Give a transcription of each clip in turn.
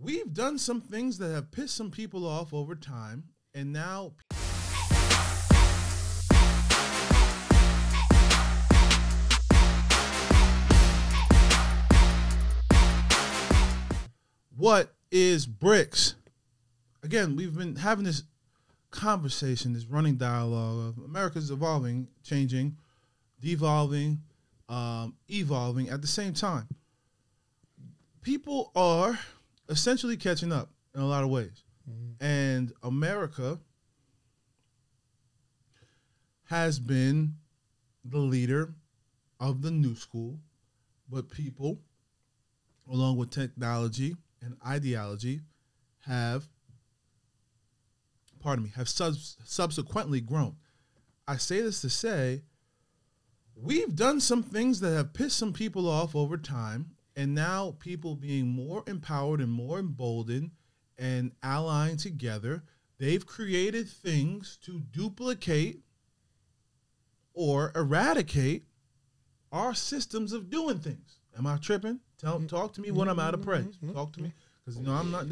We've done some things that have pissed some people off over time, and now what is BRICS? Again, we've been having this conversation, this running dialogue of America's evolving, changing, devolving, evolving at the same time. People are essentially catching up in a lot of ways. Mm-hmm. And America has been the leader of the new school, but people, along with technology and ideology, have subsequently grown. I say this to say, we've done some things that have pissed some people off over time, and now people being more empowered and more emboldened and allying together, they've created things to duplicate or eradicate our systems of doing things. Am I tripping? Talk to me when I'm out of praise. Talk to me, because I'm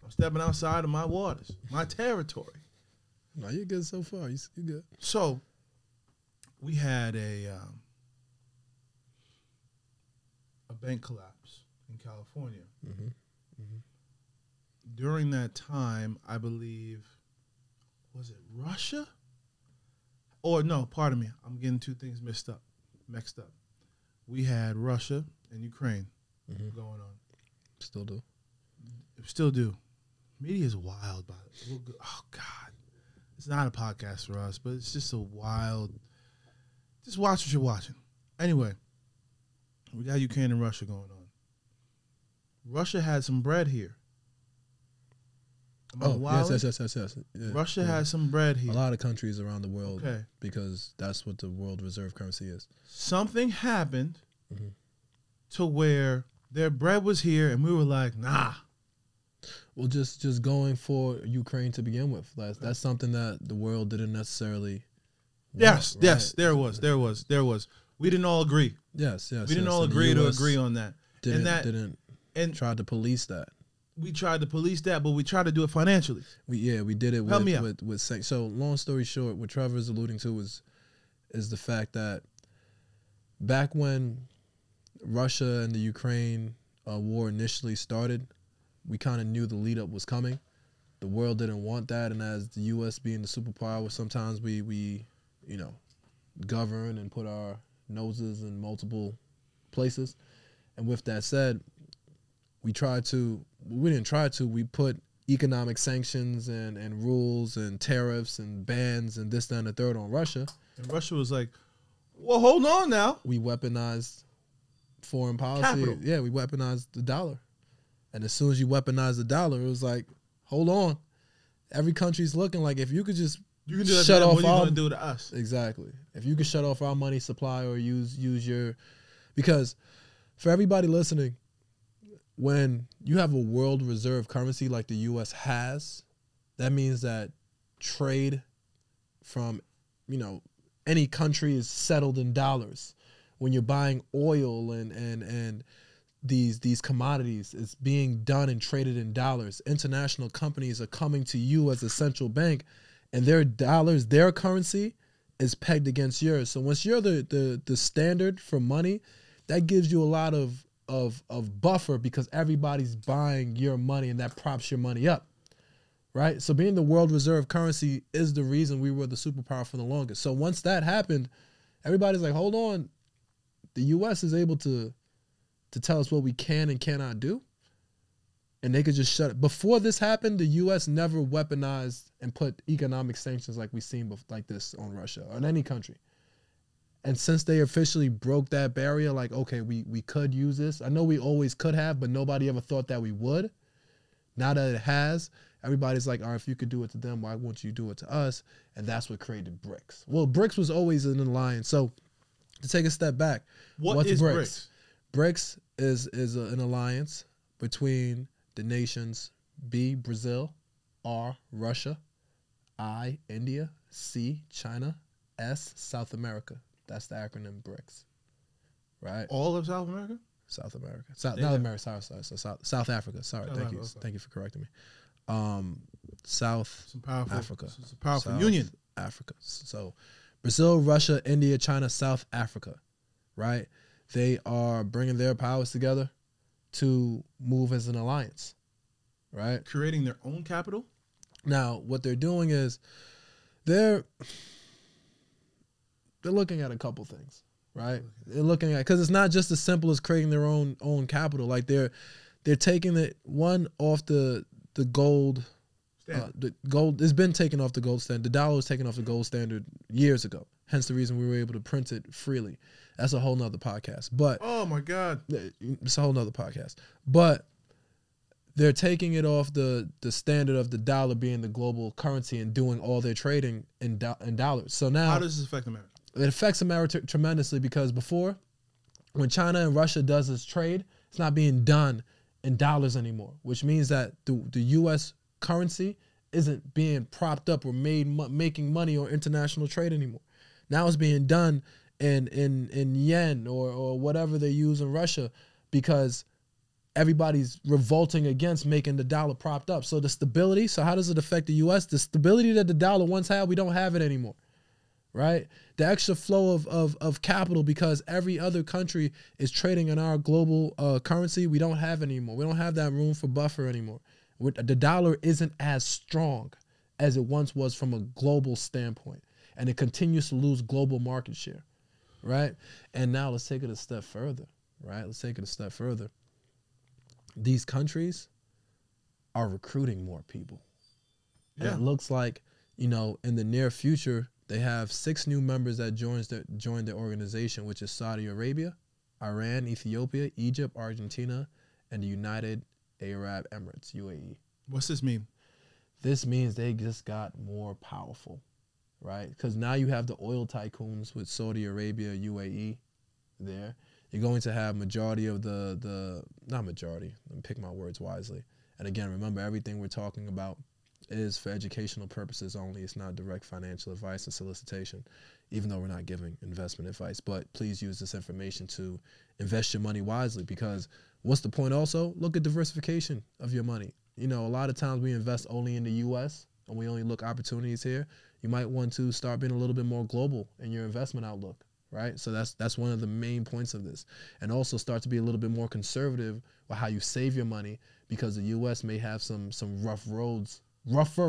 stepping outside of my waters, my territory. No, you're good so far. You're good. So we had a bank collapse in California. Mm-hmm. Mm-hmm. During that time, I believe, was it Russia? Or no, pardon me, I'm getting two things mixed up. We had Russia and Ukraine going on. Still do. Still do. Media is wild, by the way. Oh, God. It's not a podcast for us, but it's just a wild. Just watch what you're watching. Anyway, we got Ukraine and Russia going on. Russia had some bread here. Yes. Yeah, Russia has some bread here. A lot of countries around the world, because that's what the world reserve currency is. Something happened to where their bread was here, and we were like, nah. Well, just going for Ukraine to begin with. That's something that the world didn't necessarily want, yes, there was. We didn't all agree. Yes. We didn't all agree on that. And tried to police that. We tried to police that, but we tried to do it financially. We did it Help me out. with so long story short, what Trevor is alluding to is the fact that back when Russia and the Ukraine war initially started, we kind of knew the lead up was coming. The world didn't want that, and as the U.S. being the superpower, sometimes we govern and put our noses in multiple places. And with that said, we put economic sanctions and rules and tariffs and bans and this, that, and the third on Russia. And Russia was like, well, hold on now. We weaponized foreign policy. Capital. Yeah, we weaponized the dollar. And as soon as you weaponize the dollar, it was like, hold on. Every country's looking like, if you could just shut off what are you going to do to us? Exactly. If you could shut off our money supply or use your... Because for everybody listening, when you have a world reserve currency like the U.S. has, that means that trade from, any country is settled in dollars. When you're buying oil and these commodities, it's being done and traded in dollars. International companies are coming to you as a central bank, and their dollars, their currency, is pegged against yours. So once you're the standard for money, that gives you a lot of buffer, because everybody's buying your money, and that props your money up, right? So being the world reserve currency is the reason we were the superpower for the longest. So once that happened, everybody's like, hold on, the U.S. is able to tell us what we can and cannot do, and they could just shut it. Before this happened, the U.S. never weaponized and put economic sanctions like we've seen like this on Russia or on any country. And since they officially broke that barrier, like, okay, we could use this. I know we always could have, but nobody ever thought that we would. Now that it has, everybody's like, all right, if you could do it to them, why won't you do it to us? And that's what created BRICS. Well, BRICS was always an alliance. So to take a step back, what's BRICS? BRICS is an alliance between the nations B, Brazil, R, Russia, I, India, C, China, S, South America. That's the acronym BRICS, right? All of South America? South America. They Not have- America. Sorry. So South Africa. Sorry. South Thank you. Africa. Thank you for correcting me. South Some powerful Africa. It's a powerful South union. Africa. So Brazil, Russia, India, China, South Africa, right? They are bringing their powers together to move as an alliance, right? Creating their own capital. Now, what they're doing is they're looking at a couple things, right? They're looking at, because it's not just as simple as creating their own capital. Like they're taking it one off the gold. The gold has been taken off the gold standard. The dollar was taken off the gold standard years ago. Hence the reason we were able to print it freely. That's a whole nother podcast. But Oh my God. it's a whole nother podcast. But they're taking it off the standard of the dollar being the global currency and doing all their trading in dollars. So now How does this affect America? it affects America tremendously, because before, when China and Russia does its trade, it's not being done in dollars anymore, which means that the U.S. currency isn't being propped up or making money on international trade anymore. Now it's being done in yen or whatever they use in Russia, because everybody's revolting against making the dollar propped up. So the stability, so how does it affect the U.S.? The stability that the dollar once had, we don't have it anymore, right? The extra flow of capital, because every other country is trading in our global currency, we don't have anymore. We don't have that room for buffer anymore. The dollar isn't as strong as it once was from a global standpoint, and it continues to lose global market share, right? And now let's take it a step further, right? Let's take it a step further. These countries are recruiting more people. And Yeah. it looks like, in the near future, they have 6 new members that joined the organization, which is Saudi Arabia, Iran, Ethiopia, Egypt, Argentina, and the United Arab Emirates, UAE. What's this mean? This means they just got more powerful, right? Because now you have the oil tycoons with Saudi Arabia, UAE there. You're going to have majority of not majority, let me pick my words wisely. And again, remember, everything we're talking about is for educational purposes only. It's not direct financial advice or solicitation, even though we're not giving investment advice. But please use this information to invest your money wisely, because what's the point also? Look at diversification of your money. A lot of times we invest only in the U.S. and we only look opportunities here. You might want to start being a little bit more global in your investment outlook, right? So that's one of the main points of this. And also start to be a little bit more conservative with how you save your money, because the U.S. may have some rougher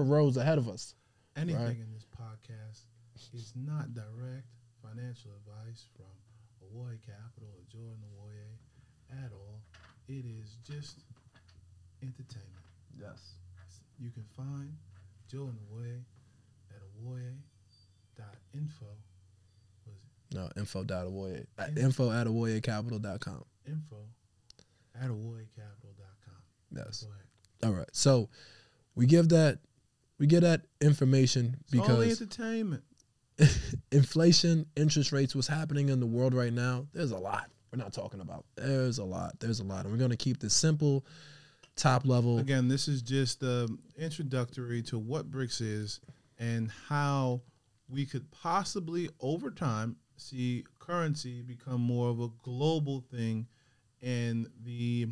roads ahead of us. Anything Right. in this podcast is not direct financial advice from Awoye Capital or Jordan Awoye at all. It is just entertainment. Yes. You can find Jordan Awoye at awoye.info. What is it? No, info@awoyecapital.com. Info@awoyecapital.com. Yes. Go ahead. All right. So we give that information It's only because entertainment. inflation, interest rates, what's happening in the world right now, there's a lot we're not talking about. There's a lot. And we're going to keep this simple, top level. Again, this is just introductory to what BRICS is and how we could possibly, over time, see currency become more of a global thing, and the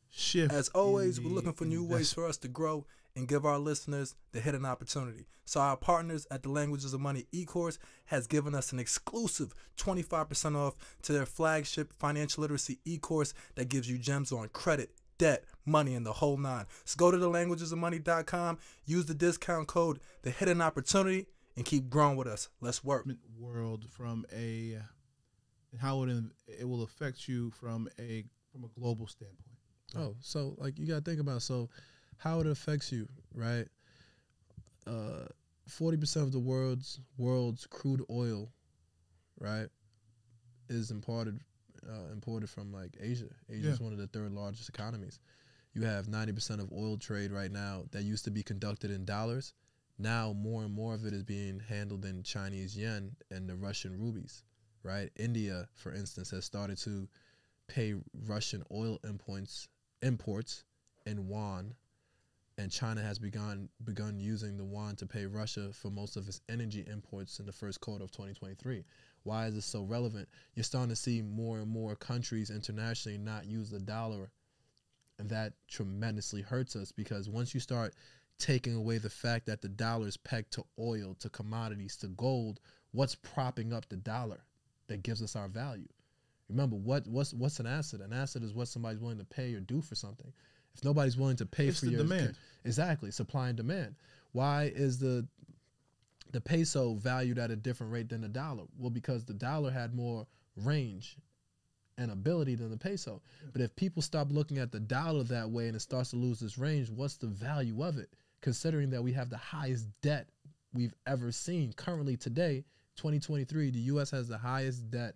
shift. As always, in we're the looking for new ways for us to grow and give our listeners the hidden opportunity. So our partners at the Languages of Money e-course has given us an exclusive 25% off to their flagship financial literacy e-course that gives you gems on credit, debt, money, and the whole nine. So go to thelanguagesofmoney.com, use the discount code, the hidden opportunity, and keep growing with us. Let's work. world from how it will affect you from a global standpoint. Oh, so like you got to think about how it affects you, right? 40% of the world's crude oil, right, is imported from like Asia. Asia is one of the 3rd largest economies. You have 90% of oil trade right now that used to be conducted in dollars. Now more and more of it is being handled in Chinese yen and the Russian rupees, right? India, for instance, has started to pay Russian oil imports in yuan, and China has begun using the yuan to pay Russia for most of its energy imports in the first quarter of 2023. Why is this so relevant? You're starting to see more and more countries internationally not use the dollar, and that tremendously hurts us, because once you start taking away the fact that the dollar is pegged to oil, to commodities, to gold, what's propping up the dollar that gives us our value? Remember, what's an asset? An asset is what somebody's willing to pay or do for something. If nobody's willing to pay for your demand. Exactly, supply and demand. Why is the peso valued at a different rate than the dollar? Well, because the dollar had more range and ability than the peso. But if people stop looking at the dollar that way and it starts to lose its range, what's the value of it? Considering that we have the highest debt we've ever seen. Currently today, 2023, the U.S. has the highest debt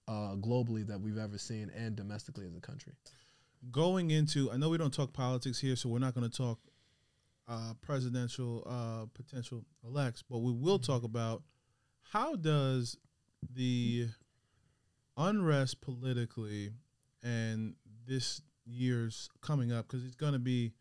globally that we've ever seen, and domestically as a country. Going into, I know we don't talk politics here, so we're not going to talk presidential potential elects, but we will talk about how does the unrest politically and this year's coming up, because it's going to be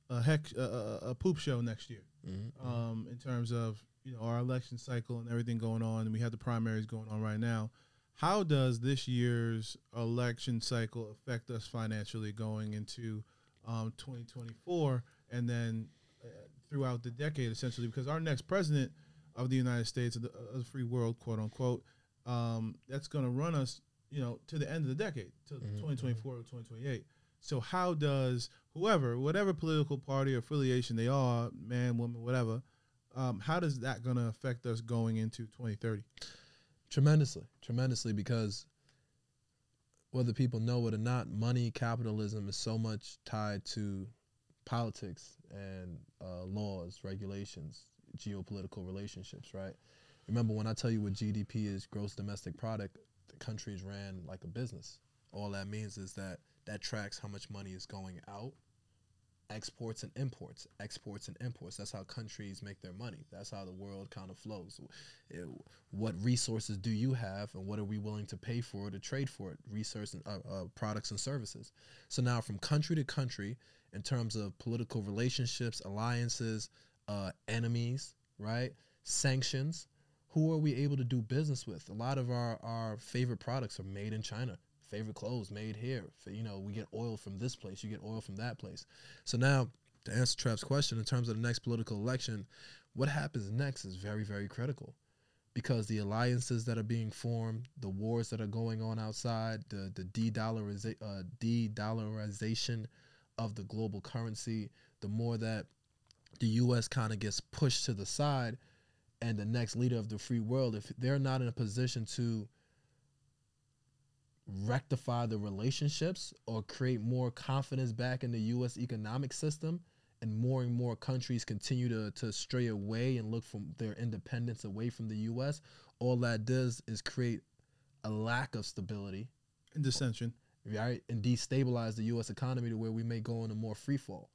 a poop show next year, in terms of our election cycle and everything going on, and we have the primaries going on right now. How does this year's election cycle affect us financially going into 2024 and then throughout the decade, essentially? Because our next president of the United States, of the free world, quote unquote, that's going to run us, to the end of the decade, to 2024 or 2028. So how does whatever political party or affiliation they are, man, woman, whatever, how does that going to affect us going into 2030? Tremendously, because whether people know it or not, money, capitalism is so much tied to politics and laws, regulations, geopolitical relationships, right? Remember, when I tell you what GDP is, gross domestic product, the country's ran like a business. All that means is that tracks how much money is going out, exports and imports. That's how countries make their money. That's how the world kind of flows. What resources do you have, and what are we willing to pay for to trade for it? Research and products and services. So now, from country to country, in terms of political relationships, alliances, enemies, right? Sanctions. Who are we able to do business with? A lot of our favorite products are made in China. Favorite clothes made here. We get oil from this place. You get oil from that place. So now, to answer Trev's question, in terms of the next political election, what happens next is very, very critical, because the alliances that are being formed, the wars that are going on outside, the de-dollarization of the global currency, the more that the U.S. kind of gets pushed to the side, and the next leader of the free world, if they're not in a position to rectify the relationships or create more confidence back in the U.S. economic system, and more countries continue to stray away and look from their independence away from the U.S., all that does is create a lack of stability and dissension, right, and destabilize the U.S. economy to where we may go in a more free fall.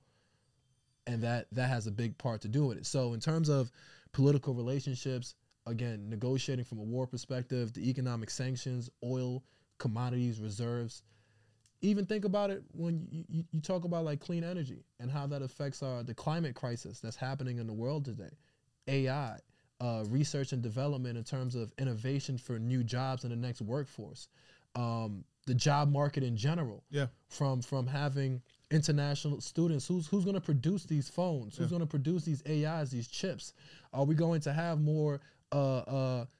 And that has a big part to do with it. So in terms of political relationships, again, negotiating from a war perspective, the economic sanctions, oil, commodities, reserves. Even think about it when you talk about like clean energy and how that affects the climate crisis that's happening in the world today. AI, research and development in terms of innovation for new jobs in the next workforce. The job market in general. Yeah. From having international students, who's going to produce these phones? Who's going to produce these AIs, these chips? Are we going to have more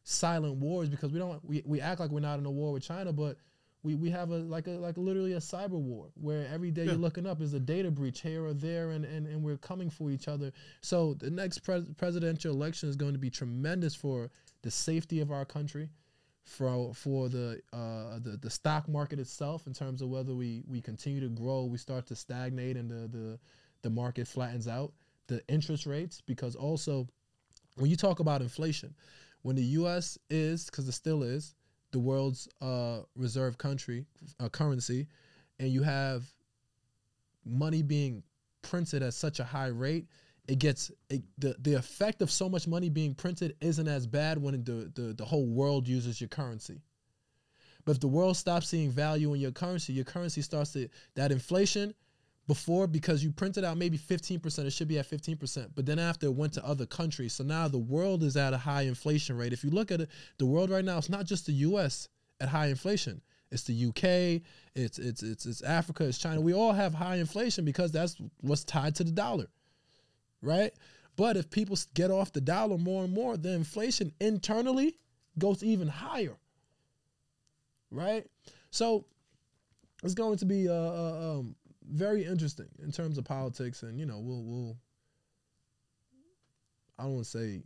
silent wars, because we act like we're not in a war with China, but we have literally a cyber war where every day you're looking up is a data breach here or there, and we're coming for each other. So the next presidential election is going to be tremendous for the safety of our country, for the stock market itself, in terms of whether we continue to grow, we start to stagnate, and the market flattens out. The interest rates, because also, when you talk about inflation, when the U.S. is, because it still is, the world's reserve currency, and you have money being printed at such a high rate, the effect of so much money being printed isn't as bad when the whole world uses your currency. But if the world stops seeing value in your currency starts that inflation before, because you printed out maybe 15%, it should be at 15%. But then after it went to other countries. So now the world is at a high inflation rate. If you look at it, the world right now, it's not just the US at high inflation. It's the UK, it's Africa, it's China. We all have high inflation because that's what's tied to the dollar, right? But if people get off the dollar more and more, the inflation internally goes even higher, right? So it's going to be very interesting in terms of politics, and we'll I don't want to say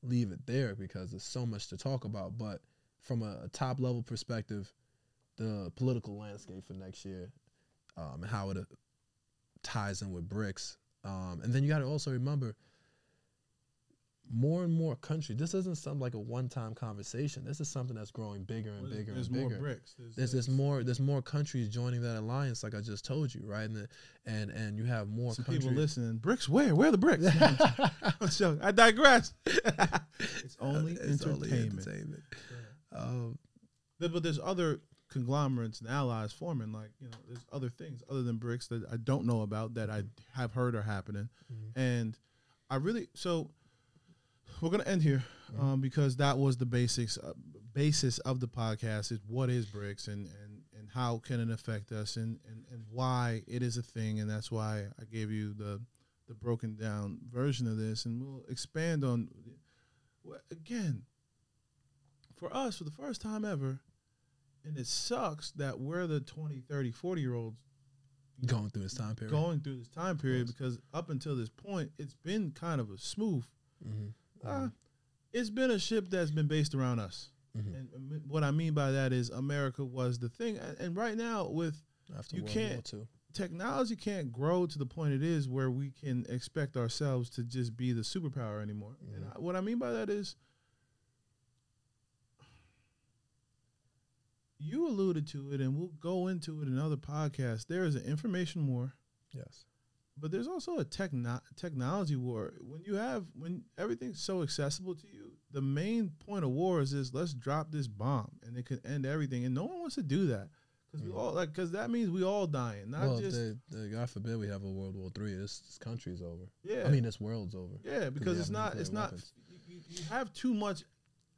leave it there because there's so much to talk about, but from a top level perspective, the political landscape for next year and how it ties in with BRICS, and then you got to also remember, more and more countries. This isn't something like a one-time conversation. This is something that's growing bigger and bigger and bigger. There's more BRICS. There's more countries joining that alliance, like I just told you, right? And you have more Some countries. people listening. BRICS where? Where are the BRICS? So I digress. It's only entertainment. But there's other conglomerates and allies forming. Like there's other things other than BRICS that I don't know about that I have heard are happening, and I really so. We're going to end here because that was the basis of the podcast is what is BRICS and how can it affect us and why it is a thing. And that's why I gave you the broken down version of this. And we'll expand on, again, for us, for the first time ever, and it sucks that we're the 20, 30, 40-year-olds going through this time period because up until this point, it's been kind of a smooth. It's been a ship that's been based around us. And what I mean by that is America was the thing. And right now technology can't grow to the point it is where we can expect ourselves to just be the superpower anymore. And what I mean by that is you alluded to it, and we'll go into it in other podcasts. There is an information war. Yes. But there's also a technology war. When everything's so accessible to you, the main point of war is let's drop this bomb and it could end everything. And no one wants to do that because that means we all dying. God forbid we have a World War III. This country's over. Yeah, I mean this world's over. Yeah, because it's not. You have too much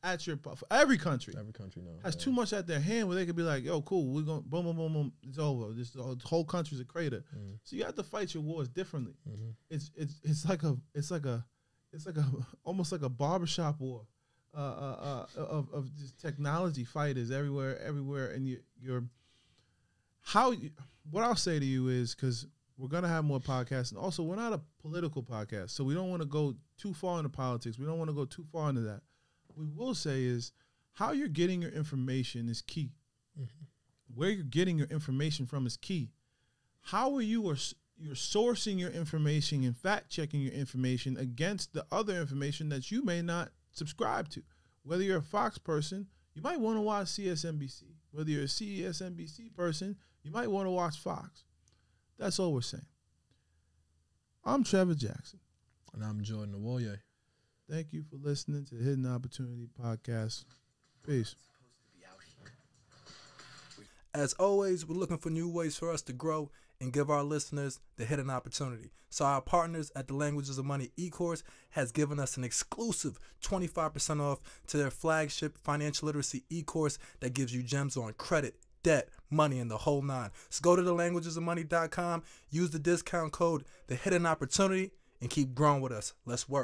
at your every country. Every country has too much at their hand where they could be like, "Yo, cool, we're going boom, boom, boom, boom, it's over. This whole country's a crater." So you have to fight your wars differently. It's like almost like a barbershop war of just technology fighters everywhere, and what I'll say to you is because we're gonna have more podcasts, and also we're not a political podcast, so we don't want to go too far into politics. We don't want to go too far into that. We will say is how you're getting your information is key. Where you're getting your information from is key. How are you're sourcing your information and fact checking your information against the other information that you may not subscribe to. Whether you're a Fox person, you might want to watch CSNBC. Whether you're a CSNBC person, you might want to watch Fox. That's all we're saying. I'm Trevor Jackson. And I'm Jordan Awoye. Thank you for listening to the Hidden Opportunity Podcast. Peace. As always, we're looking for new ways for us to grow and give our listeners the hidden opportunity. So our partners at the Languages of Money e-course has given us an exclusive 25% off to their flagship financial literacy e-course that gives you gems on credit, debt, money, and the whole nine. So go to thelanguagesofmoney.com, use the discount code, the hidden opportunity, and keep growing with us. Let's work.